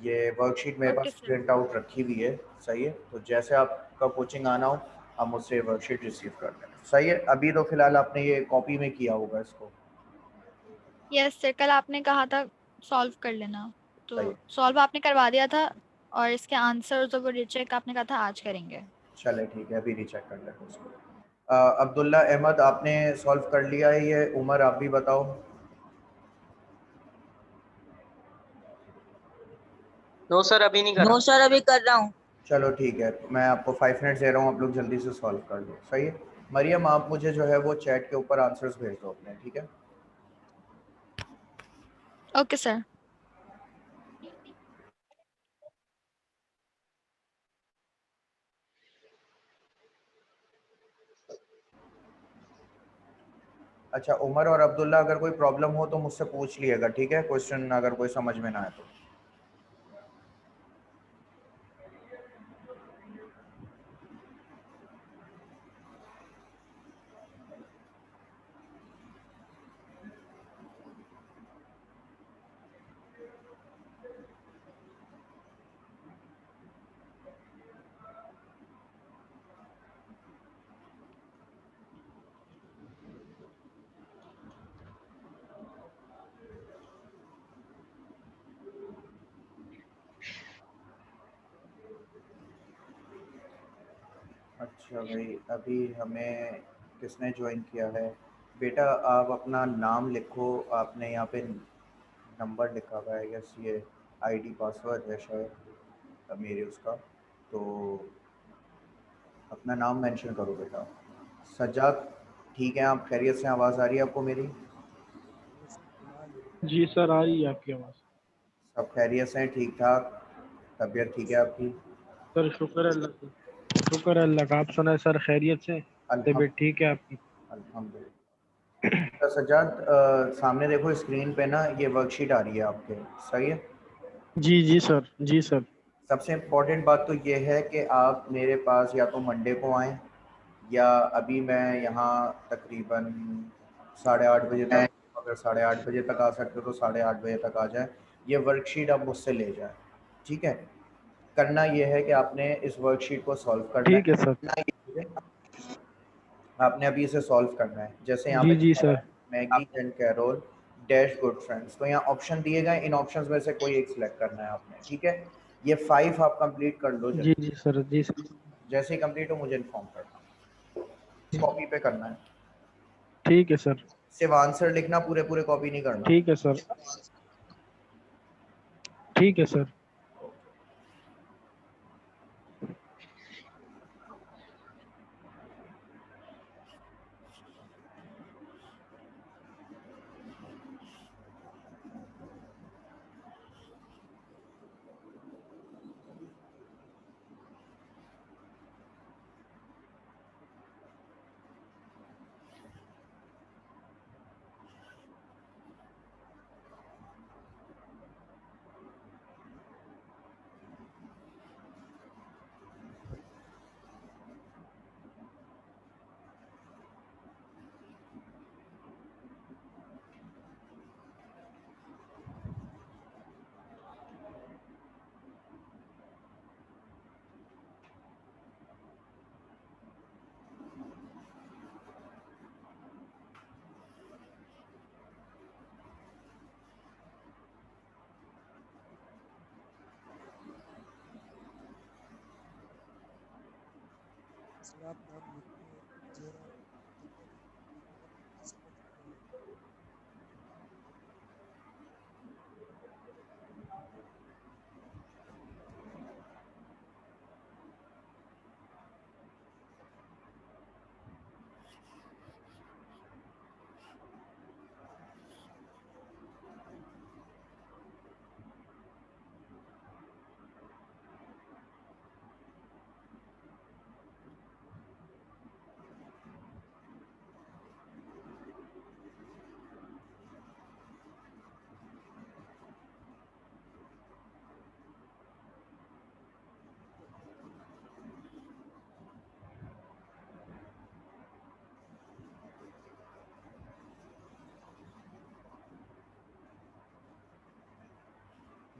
ये वर्कशीट मेरे ओके पास sir. Print out रखी हुई है, सही है। तो जैसे आपका कोचिंग आना हो आप मुझसे वर्कशीट रिसीव कर लेना, सही है। अभी तो फिलहाल आपने ये कॉपी में किया होगा इसको, यस सर, कल आपने कहा था सॉल्व कर लेना, तो सही है। सॉल्व आपने करवा दिया था। और इसके आंसर्स और वो रीचेक आपने कहा था आज करेंगे। चले ठीक है, अभी रीचेक कर लेते हैं इसको। अब्दुल्ला अहमद आपने सॉल्व कर लिया है ये? उमर आप भी बताओ। नो सर, अभी नहीं करा। नो सर, अभी कर रहा हूँ। चलो ठीक है, मैं आपको 5 मिनट्स दे रहा हूँ, आप लोग जल्दी से सॉल्व कर लो, सही है। मरियम आप मुझे जो है वो चैट के ऊपर आंसर्स भेज दो अपने, ठीक है। Okay sir. अच्छा उमर और अब्दुल्ला, अगर कोई प्रॉब्लम हो तो मुझसे पूछ लिएगा, ठीक है। क्वेश्चन अगर कोई समझ में ना आए तो। अच्छा भाई, अभी हमें किसने ज्वाइन किया है? बेटा आप अपना नाम लिखो, आपने यहाँ पे नंबर लिखा हुआ है, यस ये आईडी पासवर्ड है शायद मेरे उसका, तो अपना नाम मेंशन करो बेटा। सज्जाद ठीक है, आप खैरियत से? आवाज़ आ रही है आपको मेरी? जी सर, आ रही है आपकी आवाज़। सब खैरियत से हैं, ठीक ठाक? तबीयत ठीक है आपकी? सर शुक्र है अल्लाह का। शुक्र है अल्लाह का। आप सुनाए सर, खैरियत से? तबीयत ठीक है आपकी? अल्हम्दुलिल्लाह। तो सज्जाद सामने देखो स्क्रीन पे ना, ये वर्कशीट आ रही है आपके, सही है। जी जी सर, जी सर। सबसे इम्पोर्टेंट बात तो ये है कि आप मेरे पास या तो मंडे को आएँ, या अभी मैं यहाँ तकरीबन 8:30 बजे तक, अगर 8:30 बजे तक आ सकते हो तो 8:30 बजे तक आ जाए। ये वर्कशीट आप मुझसे ले जाएं, ठीक है। करना ये है कि आपने इस वर्कशीट को सॉल्व करना ठीक है है, सर। करना ये है, आपने अभी इसे सॉल्व करना है। जैसे यहाँ पे जी जी लिखा हुआ सर। है Maggie and Carol dash good friends, तो यहाँ ऑप्शन दिए गए, इन ऑप्शंस में से कोई एक सिलेक्ट करना है आपने, ठीक है। ये 5 आप कंप्लीट कर लो जी जल्दी, जी सर, जी सर। जैसे ही कंप्लीट हो मुझे इन्फॉर्म करना। कॉपी पे करना है, ठीक है सर। सिर्फ आंसर लिखना, पूरे पूरे कॉपी नहीं करना। ठीक है सर। ठीक है सर। सर आप नाम लिखिए, जयराम त्रिपाठी।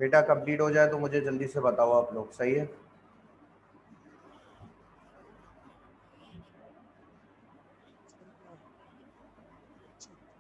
बेटा कंप्लीट हो जाए तो मुझे जल्दी से बताओ आप लोग, सही है? सर क्या अच्छी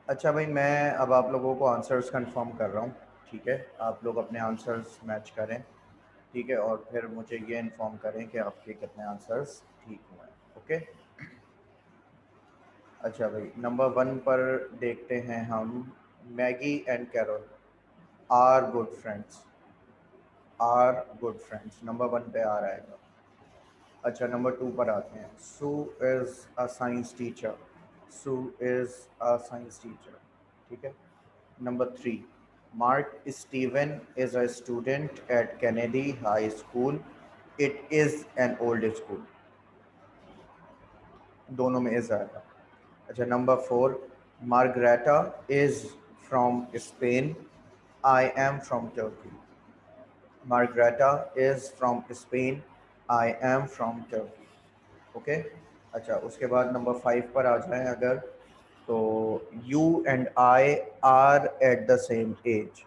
अच्छा भाई, मैं अब आप लोगों को आंसर्स कंफर्म कर रहा हूँ, ठीक है? आप लोग अपने आंसर्स मैच करें, ठीक है? और फिर मुझे ये इन्फॉर्म करें कि आपके कितने आंसर्स ठीक हुए हैं, ओके? अच्छा भाई, नंबर 1 पर देखते हैं हम। Maggie and Carol are good friends, are good friends, number 1 पे आ रहेगा। अच्छा, नंबर 2 पर आते हैं। Sue is a science teacher, Sue is a science teacher, ठीक है? Number 3, Mark Steven is a student at Kennedy high school, it is an old school, दोनों में इज़ आएगा। अच्छा, number 4, Margareta is from Spain, I am from Turkey, Margareta is from Spain, I am from Turkey, okay? अच्छा, उसके बाद number 5 पर आ जाएं अगर, तो you and I are at the same age,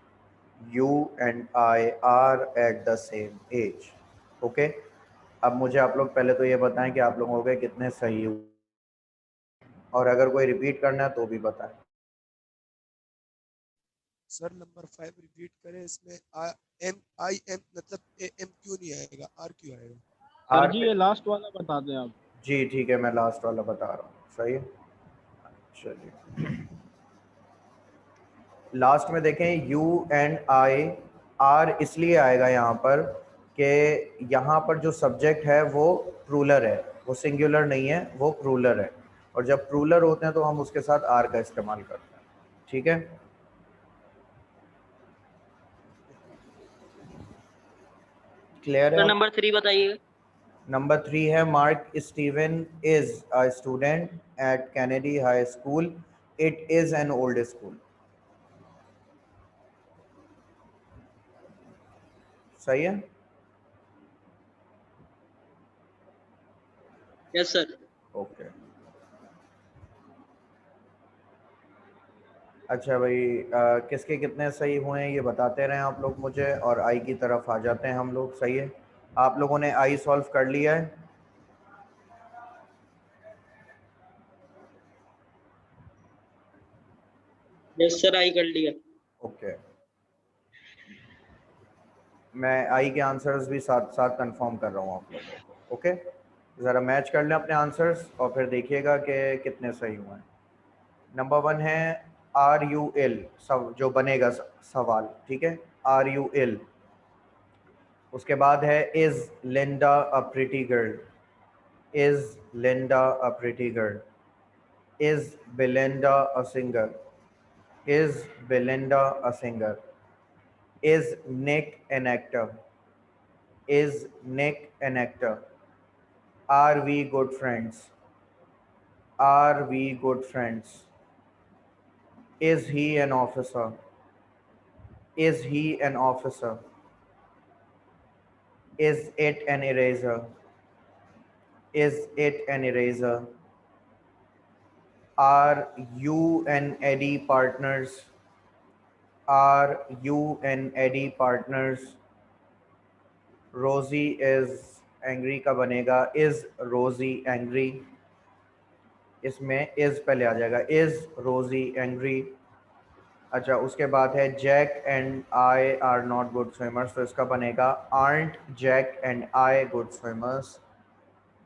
you and I are at the same age, okay? अब मुझे आप लोग पहले तो ये बताएं कि आप लोगों के कितने सही हुए, और अगर कोई रिपीट करना है तो भी बताएं। सर नंबर 5 रिपीट करें, इसमें आई एम मतलब ए एम क्यों नहीं आएगा, आर क्यों आएगा? सर आर जी पे, ये लास्ट वाला बता दें आप। जी ठीक है, मैं लास्ट वाला बता रहा हूँ, सही है? चलिए, लास्ट में देखें, यू एंड आई आर इसलिए आएगा यहाँ पर कि यहाँ पर जो सब्जेक्ट है वो प्लूरल है, वो सिंगुलर नहीं है, वो प्लूरल है, और जब प्लूरल होते हैं तो हम उसके साथ आर का इस्तेमाल करते हैं, ठीक है? क्लियर सर है? नंबर 3 बताइए। नंबर 3 है, mark Steven is a student at Kennedy high school, it is an old school, सही है? Yes sir. ओके। अच्छा भाई, किसके कितने सही हुए हैं ये बताते रहें आप लोग मुझे, और आई की तरफ आ जाते हैं हम लोग, सही है? आप लोगों ने आई सॉल्व कर लिया है? यस सर, आई कर लिया। ओके, मैं आई के आंसर्स भी साथ साथ कंफर्म कर रहा हूँ आप लोगों को, ओके? ज़रा मैच कर लें अपने आंसर्स और फिर देखिएगा कि कितने सही हुए हैं। नंबर 1 है आर यू एल, सब जो बनेगा सवाल, ठीक है? Are you L. उसके बाद है is Linda a pretty girl, is Linda a pretty girl, is Belinda a singer, is Belinda a singer, is Nick an actor, Is Nick an actor? Are we good friends? Are we good friends? Is he an officer? Is he an officer? Is it an eraser? Is it an eraser? Are you and Eddie partners? Are you and Eddie partners? Rosie is angry का बनेगा is Rosie angry? इसमें is पहले आ जाएगा is Rosie angry? अच्छा उसके बाद है Jack and I are not good swimmers, तो इसका बनेगा aren't Jack and I good swimmers.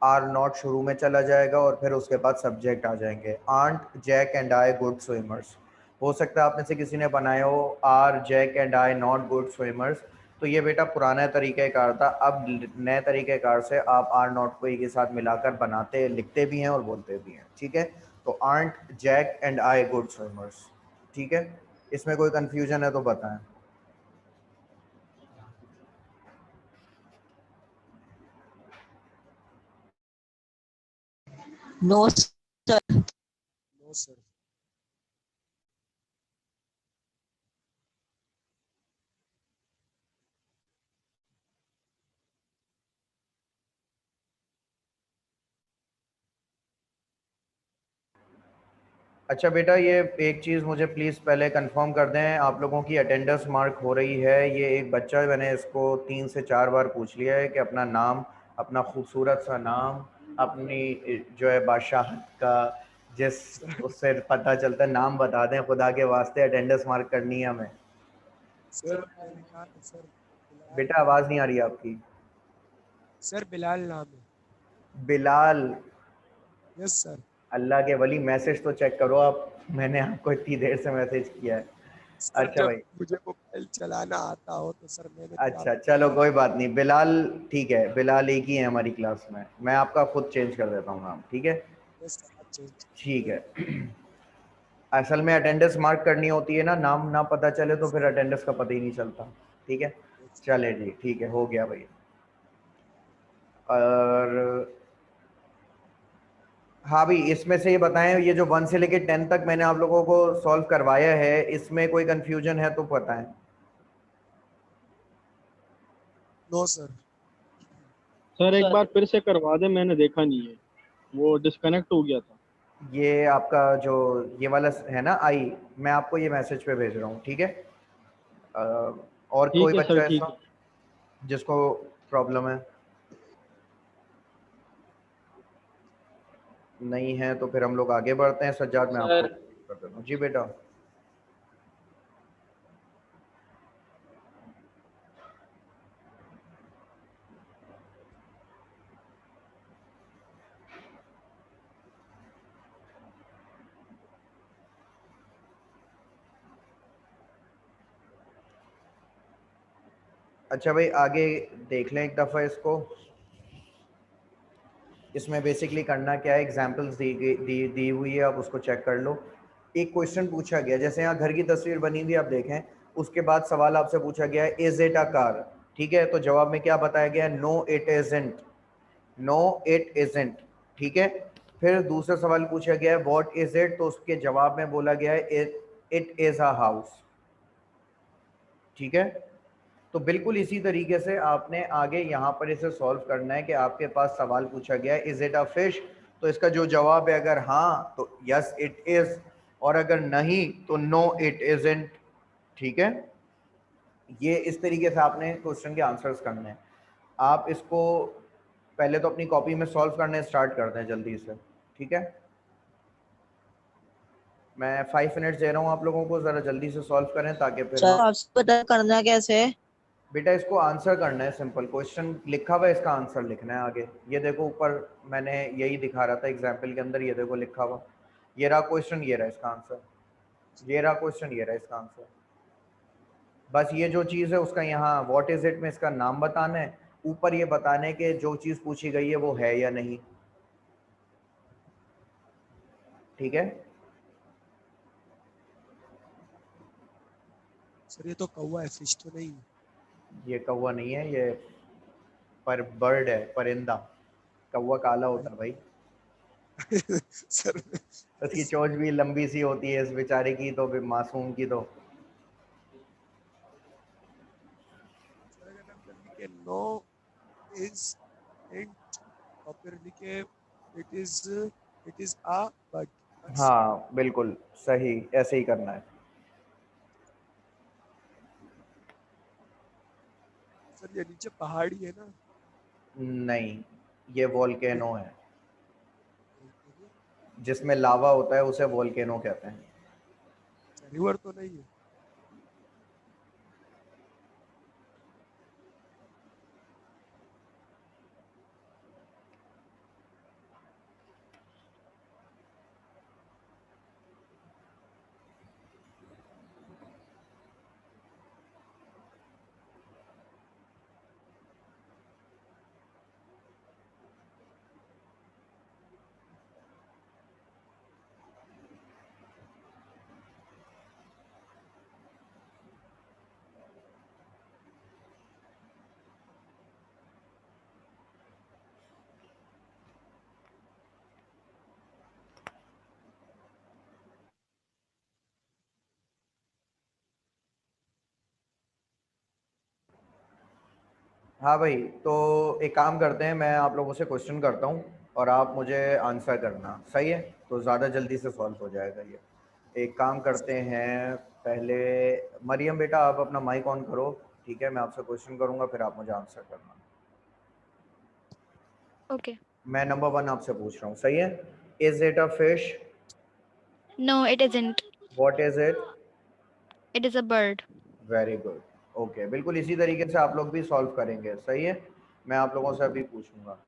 Are not शुरू में चला जाएगा और फिर उसके बाद सब्जेक्ट आ जाएंगे। aren't Jack and I good swimmers. हो सकता है आप में से किसी ने बनाया हो are Jack and I not good swimmers, तो ये बेटा पुराना तरीक़ेकार था। अब नए तरीक़ेकार से आप आर नॉट को एक ही साथ मिलाकर बनाते लिखते भी हैं और बोलते भी हैं, ठीक है। तो aren't Jack and I good swimmers, ठीक है। इसमें कोई कन्फ्यूजन है तो बताएं। No sir. No sir. अच्छा बेटा ये एक चीज़ मुझे प्लीज़ पहले कंफर्म कर दें, आप लोगों की अटेंडेंस मार्क हो रही है। ये एक बच्चा, मैंने इसको 3 से 4 बार पूछ लिया है कि अपना नाम, अपना खूबसूरत सा नाम, अपनी जो है बादशाहत का जिस उससे पता चलता है नाम बता दें खुदा के वास्ते, अटेंडेंस मार्क करनी है हमें। सर सर बेटा आवाज़ नहीं आ रही आपकी। सर बिलाल नाम है। बिलाल? Yes sir. अल्लाह के वली मैसेज तो चेक करो आप, मैंने आपको इतनी देर से मैसेज किया है। सर अच्छा जब भाई, मुझे मोबाइल चलाना आता हो तो सर मैंने अच्छा चलो कोई बात नहीं, बिलाल ठीक है, बिलाल एक ही है हमारी क्लास में। मैं आपका खुद चेंज कर देता हूँ नाम, ठीक है। ठीक है। असल में अटेंडेंस मार्क करनी होती है ना, नाम ना पता चले तो फिर अटेंडेंस का पता ही नहीं चलता, ठीक है। चले जी ठीक है, हो गया भाई। और हाँ भाई, इसमें से ये बताएं, ये जो 1 से लेके 10 तक मैंने आप लोगों को सॉल्व करवाया है, इसमें कोई कंफ्यूजन है तो बताएं। No sir. सर एक बार फिर से करवा दे, मैंने देखा नहीं है, वो डिस्कनेक्ट हो गया था। ये आपका जो ये वाला है ना आई, मैं आपको ये मैसेज पे भेज रहा हूँ, ठीक है। और कोई ठीक है सर, बच्चा ठीक ऐसा है। जिसको प्रॉब्लम है? नहीं है तो फिर हम लोग आगे बढ़ते हैं। सज्जाद मैं आपको सर कर देता हूँ। जी बेटा। अच्छा भाई आगे देख लें एक दफ़ा इसको। इसमें बेसिकली करना क्या है, एग्जांपल्स दी हुई है, आप उसको चेक कर लो। एक क्वेश्चन पूछा गया, जैसे यहाँ घर की तस्वीर बनी हुई आप देखें, उसके बाद सवाल आपसे पूछा गया है इज इट अ कार, ठीक है। तो जवाब में क्या बताया गया है, no it isn't, no it isn't, ठीक है। फिर दूसरा सवाल पूछा गया है व्हाट इज इट, तो उसके जवाब में बोला गया है इट इज अ हाउस, ठीक है। तो बिल्कुल इसी तरीके से आपने आगे यहाँ पर इसे सॉल्व करना है कि आपके पास सवाल पूछा गया है इज इट अ फिश, तो इसका जो जवाब है अगर हाँ तो यस इट इज, और अगर नहीं तो नो इट इजंट, ठीक है। ये इस तरीके से आपने क्वेश्चन के आंसर्स करने हैं। आप इसको पहले तो अपनी कॉपी में सॉल्व करने स्टार्ट करते हैं जल्दी से, ठीक है। मैं 5 मिनट्स दे रहा हूँ आप लोगों को, ज़रा जल्दी से सॉल्व करें ताकि फिर सर हम। आपसे पता करना कैसे है? बेटा इसको आंसर करना है, सिंपल क्वेश्चन लिखा हुआ है, इसका आंसर लिखना है आगे। ये देखो ऊपर मैंने यही दिखा रहा था एग्जाम्पल के अंदर, ये देखो लिखा हुआ, ये रहा क्वेश्चन, ये रहा इसका आंसर, ये रहा क्वेश्चन, ये रहा इसका आंसर। बस ये जो चीज़ है उसका यहाँ व्हाट इज इट में इसका नाम बताना है, ऊपर ये बताने के जो चीज़ पूछी गई है वो है या नहीं, ठीक है। सर ये तो कौवा है, फिश तो नहीं। ये कौवा नहीं है, ये पर बर्ड है, परिंदा। कौवा काला होता है भाई। सर उसकी चोंच भी लंबी सी होती है इस बेचारे की, तो फिर मासूम की तो। सर अगर हम लिखे नो इज इंट और फिर लिखे इट इज आ बट, बस। हाँ बिल्कुल सही, ऐसे ही करना है। सर ये नीचे पहाड़ी है ना? नहीं, ये वोल्केनो है। रिवर जिसमें लावा होता है उसे वोल्केनो कहते हैं। तो नहीं है। हाँ भाई, तो एक काम करते हैं, मैं आप लोगों से क्वेश्चन करता हूँ और आप मुझे आंसर करना, सही है? तो ज़्यादा जल्दी से सॉल्व हो जाएगा ये। एक काम करते हैं, पहले मरियम बेटा आप अपना माइक ऑन करो, ठीक है? मैं आपसे क्वेश्चन करूँगा, फिर आप मुझे आंसर करना। ओके। मैं नंबर 1 आपसे पूछ रहा हूँ, सही है? Is it a fish? No it isn't. What is it? It is a bird. Very good. Okay, बिल्कुल इसी तरीके से आप लोग भी सॉल्व करेंगे, सही है? मैं आप लोगों से अभी पूछूंगा।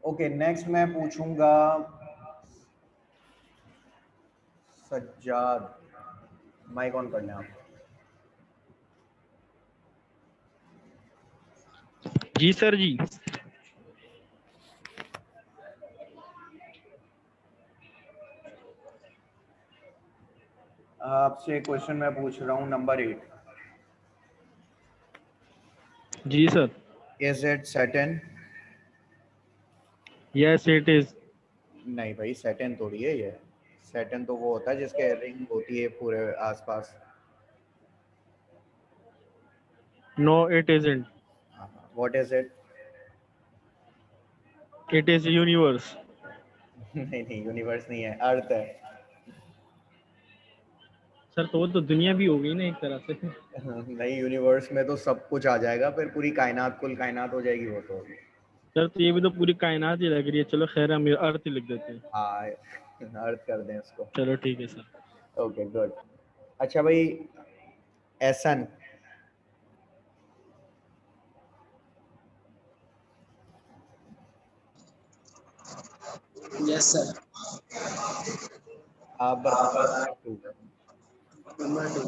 ओके, नेक्स्ट मैं पूछूंगा सज्जाद, माइक ऑन कर लें आप। जी सर जी। आपसे क्वेश्चन मैं पूछ रहा हूँ नंबर 8। जी sir. Is it Saturn? Yes it is. नहीं भाई, सैटर्न थोड़ी है ये। सैटर्न तो वो होता है जिसके रिंग होती है पूरे आसपास। No it isn't. What is it? It is universe. नहीं नहीं, यूनिवर्स नहीं है, अर्थ है। सर तो वो तो दुनिया भी हो गई ना एक तरह से। नहीं, यूनिवर्स में तो सब कुछ आ जाएगा, फिर पूरी कायनात कुल कायनात हो जाएगी वो तो। सर तो ये भी तो पूरी कायनात ही लग रही है। चलो खैर हम अर्थ ही लिख देते हैं। हाँ, अर्थ कर दें इसको। चलो ठीक है सर। Okay good. अच्छा भाई, एसन? Yes sir. आप बताओ number 2। Number 2,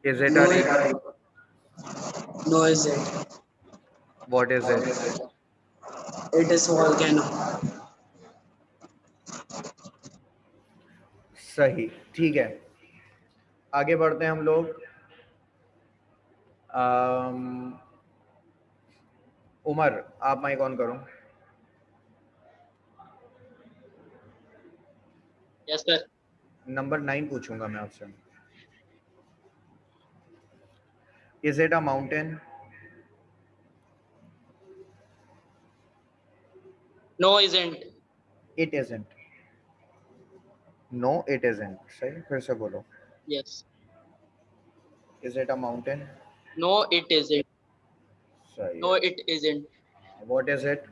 is it a no river? No is it. What is it? It is volcano. सही, ठीक है। आगे बढ़ते हैं हम लोग। उमर, आप माइक ऑन करो। Yes sir. नंबर 9 पूछूंगा मैं आपसे। Is it a mountain? No isn't. It isn't. No it isn't, सही, फिर से बोलो। Yes. Is it a mountain? No it isn't. सही नो है। It isn't. What is it?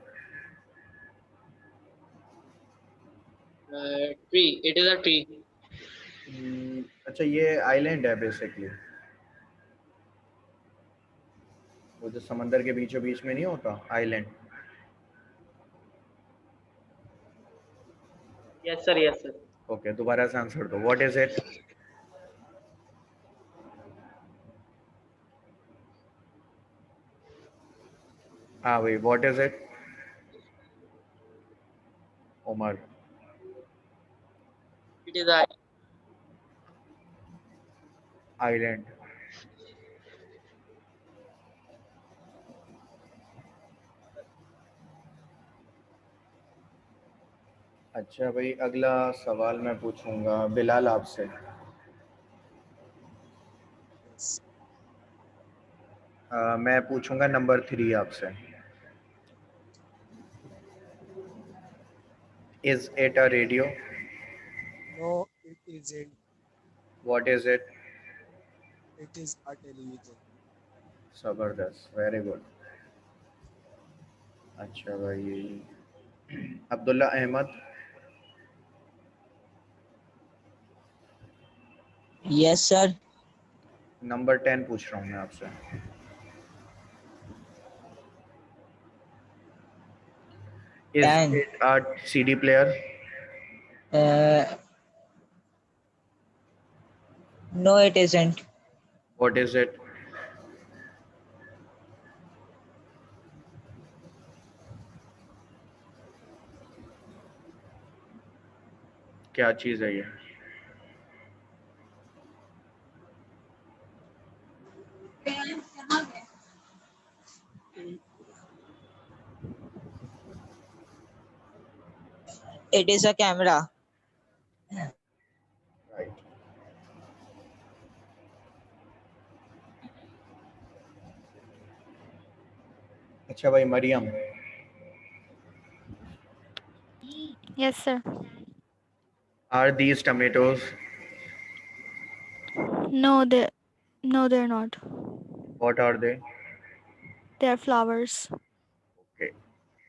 Tree. It is a tree. अच्छा, ये आइलैंड है basically. वो जो समंदर के बीचों बीच में नहीं होता, island. Yes, sir. Yes, sir. Okay, दोबारा से आंसर दो। What is it? हाँ भाई, what is it? Umar. It is I. Island. अच्छा भाई, अगला सवाल मैं पूछूंगा बिलाल आपसे। Yes. मैं पूछूंगा नंबर 3 आपसे। Is it a radio? No, it isn't. What is it? It is a television. जबरदस्त, वेरी गुड। अच्छा भाई, Abdullah Ahmed. Yes sir. Number 10 पूछ रहा हूँ मैं आपसे। Is 10 it a CD player? No it isn't. What is it? क्या चीज है ये? It is a camera. Right. अच्छा भाई, Mariam. Yes, sir. Are these tomatoes? No, they're not. What are they? They're flowers. ओके।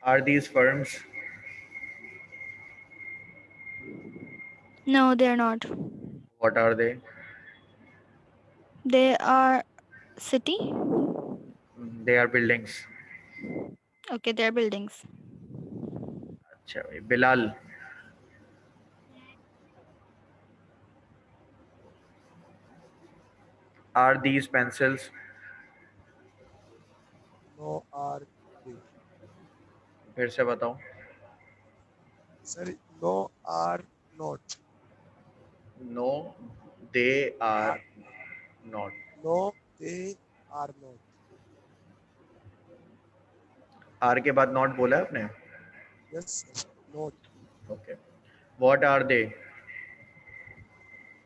Are these firms? No, they're not. What are they? They are city. They are buildings. Okay, they're buildings. अच्छा भाई, Bilal. Are these pencils? No, are they? फिर से बताओ। Sir, no, are not. No, they are Are, not. no, they are not. Are के बाद not बोला है आपने? Yes, sir. Not. Okay. What are they?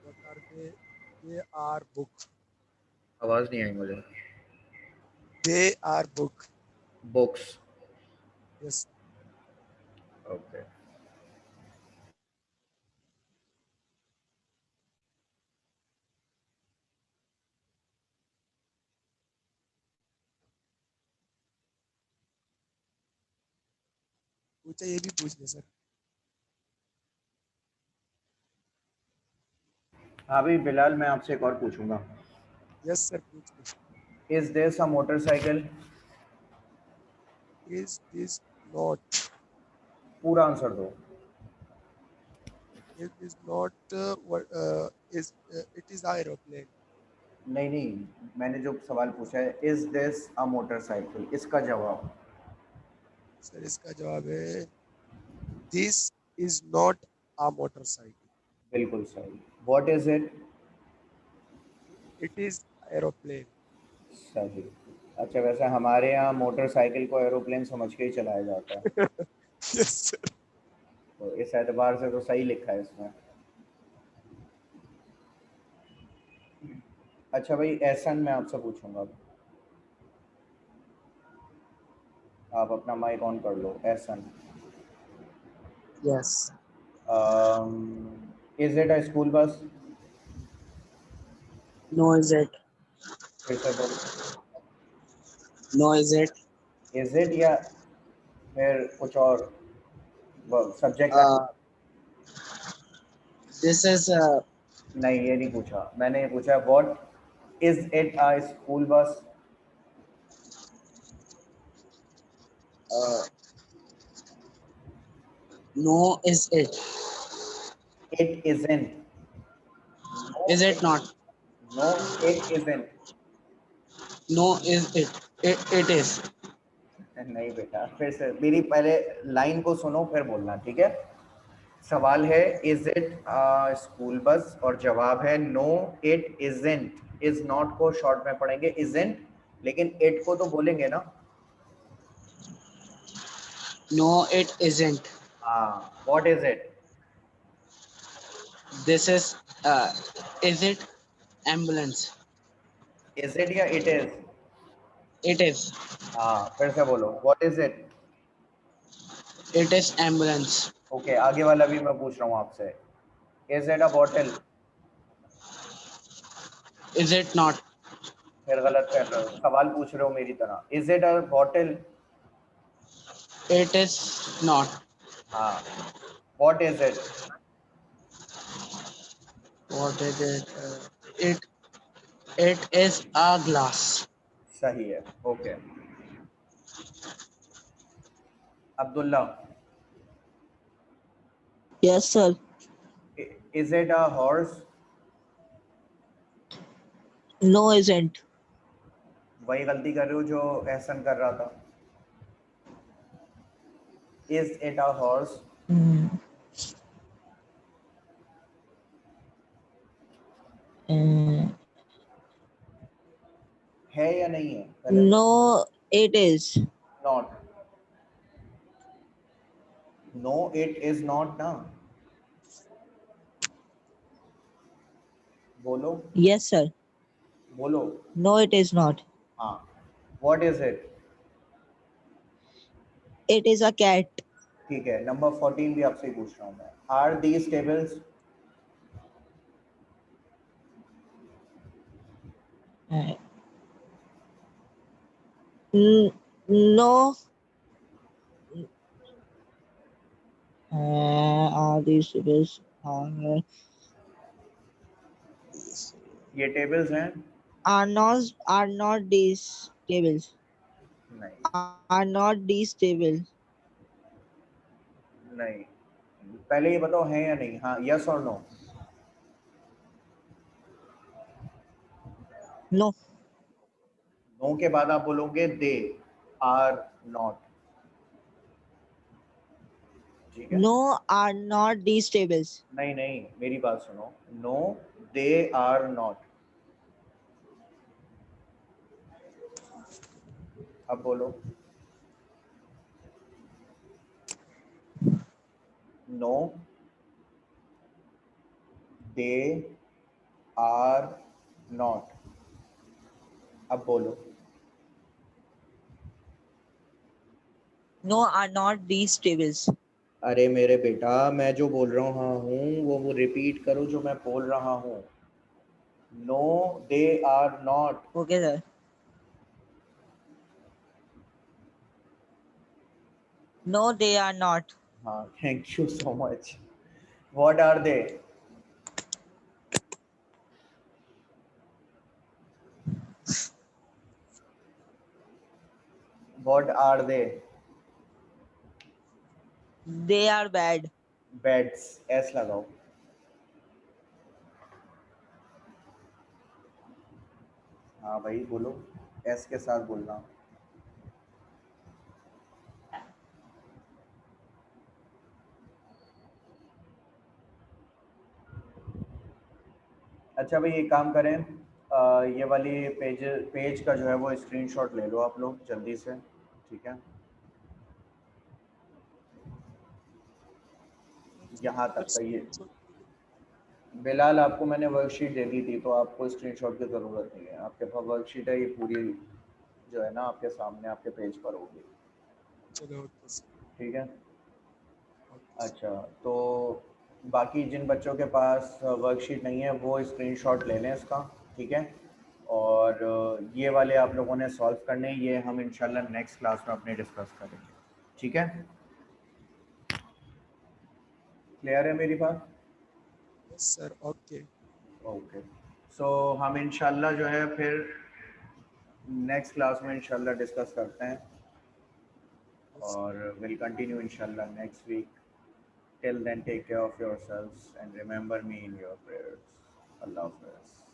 What are they? They are book. आवाज नहीं आई मुझे। They are book. Books. Yes. Okay. पूछा ये भी पूछ ले सर। हाँ भाई बिलाल, मैं आपसे एक और पूछूंगा। यस सर पूछ ले। Is this a motorcycle? Is this not? पूरा आंसर दो। It is not. What is? It is aeroplane. नहीं नहीं, मैंने जो सवाल पूछा है, इज दिस अ मोटरसाइकिल, इसका जवाब। सर इसका जवाब है This is not a motorcycle. बिल्कुल सही। What is it? It is aeroplane. सही। अच्छा, वैसे हमारे यहाँ मोटरसाइकिल को एरोप्लेन समझ के ही चलाया जाता है, Yes sir. तो इस एतबार से तो सही लिखा है इसमें। अच्छा भाई, एहसन मैं आपसे पूछूंगा। आप अपना माइक ऑन कर लो, Ehsan. Yes. Is it a school bus? No, is it? फिर से बोल। No, is it? Is it या फिर कुछ और सब्जेक्ट? Uh, this is नहीं, ये नहीं पूछा मैंने, ये पूछा what is it a school bus? No is it. It isn't. No, Is it not? no, it isn't. No is it. It is. नहीं बेटा, फिर से मेरी पहले लाइन को सुनो फिर बोलना, ठीक है? सवाल है इज इट स्कूल बस और जवाब है no it isn't. Is not को शॉर्ट में पढ़ेंगे इजंट, लेकिन इट को तो बोलेंगे ना. No, it isn't. हाँ, what is it? This is. Is it ambulance? Is it या इट इज? It is. हाँ, फिर से बोलो, what is it? It is ambulance. Okay, आगे वाला भी मैं पूछ रहा हूँ आपसे. Is it a bottle? Is it not? फिर गलत कर रहे हो, सवाल पूछ रहे हो मेरी तरह. Is it a bottle? It is not. हाँ, what is it? What is it? It is a glass. सही है. Okay, Abdullah, Yes, sir. Is it a horse? No, isn't. वही गलती कर रहे हो जो एहसन कर रहा था. Is it a horse? Mm. Uh, है या नहीं है? पहले no, it is. Not. No it is not ना. बोलो, Yes, sir. बोलो. No, it is not. हाँ, what is it? It is a cat. ठीक है, नंबर 14 भी आपसे ही पूछ रहा हूँ मैं. Are these tables? Uh, no. All these tables ये टेबल्स हैं? are not these tables. नहीं, Are not these tables. नहीं. पहले ये बताओ हैं या नहीं. हाँ, यस और नो. No. नो के बाद आप बोलोगे दे आर नॉट. ठीक है? No, are not these tables. नहीं नहीं, मेरी बात सुनो. No they are not. अब बोलो. No they are not. अब बोलो. No, are not these tables. अरे मेरे बेटा, मैं जो बोल रहा हूँ वो रिपीट करो जो मैं बोल रहा हूँ. No they are not. Okay, sir. No, they are not. हाँ, thank you so much. What are they? What are they? They are bad. Beds. S लगाओ. हाँ भाई बोलो, एस के साथ बोलना. अच्छा भाई, एक काम करें, ये वाली पेज का जो है वो स्क्रीनशॉट ले लो आप लोग जल्दी से. ठीक है, यहाँ तक का ये. बिलाल, आपको मैंने वर्कशीट दे दी थी तो आपको स्क्रीनशॉट की ज़रूरत नहीं है. आपके पास वर्कशीट है, ये पूरी जो है ना आपके सामने आपके पेज पर होगी. चलो ओके सर. ठीक है. अच्छा, तो बाकी जिन बच्चों के पास वर्कशीट नहीं है वो स्क्रीनशॉट ले लें इसका. ठीक है, और ये वाले आप लोगों ने सॉल्व करने, ये हम इंशाल्लाह नेक्स्ट क्लास में अपने डिस्कस करेंगे. ठीक है, क्लियर है मेरी बात? Yes sir. ओके. ओके, सो हम इंशाल्लाह जो है फिर नेक्स्ट क्लास में इंशाल्लाह डिस्कस करते हैं. और विल कंटिन्यू इंशाल्लाह next week. Till then, take care of yourselves and remember me in your prayers. Allah Hafiz.